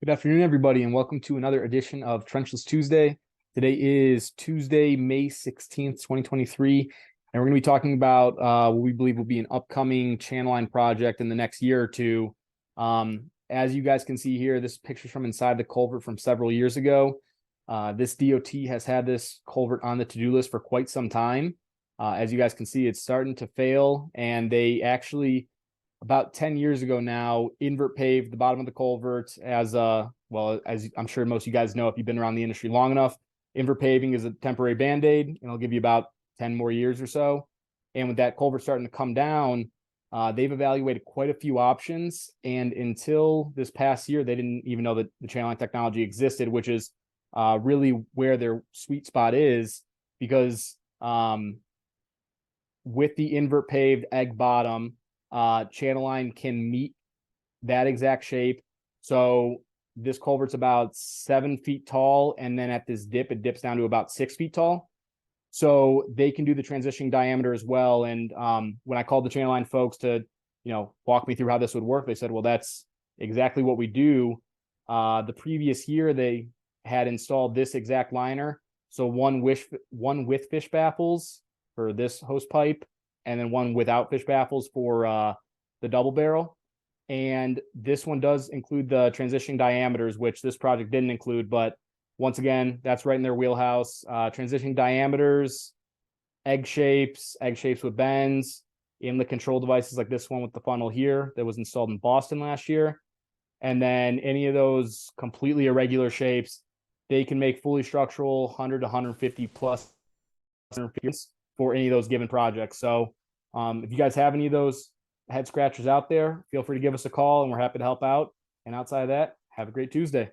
Good afternoon, everybody, and welcome to another edition of Trenchless Tuesday. Today is Tuesday, May 16th, 2023, and we're going to be talking about what we believe will be an upcoming channel line project in the next year or two. As you guys can see here, this picture's from inside the culvert from several years ago. This DOT has had this culvert on the to-do list for quite some time. As you guys can see, it's starting to fail, and they actually about 10 years ago now, invert paved the bottom of the culvert as well, as I'm sure most of you guys know if you've been around the industry long enough. Invert paving is a temporary band-aid, and it'll give you about 10 more years or so. And with that culvert starting to come down, they've evaluated quite a few options. And until this past year, they didn't even know that the channel line technology existed, which is really where their sweet spot is, because with the invert paved egg bottom, channel line can meet that exact shape. So this culvert's about 7 feet tall, and then at this dip, it dips down to about 6 feet tall. So they can do the transition diameter as well. And when I called the channel line folks to, walk me through how this would work, they said, well, that's exactly what we do. The previous year, they had installed this exact liner. So one with fish baffles for this hose pipe, and then one without fish baffles for the double barrel. And this one does include the transition diameters, which this project didn't include, but once again, that's right in their wheelhouse. Transition diameters, egg shapes with bends, inlet control devices like this one with the funnel here that was installed in Boston last year. And then any of those completely irregular shapes, they can make fully structural 100 to 150 plus for any of those given projects. So if you guys have any of those head scratchers out there, feel free to give us a call and we're happy to help out. And outside of that, have a great Tuesday.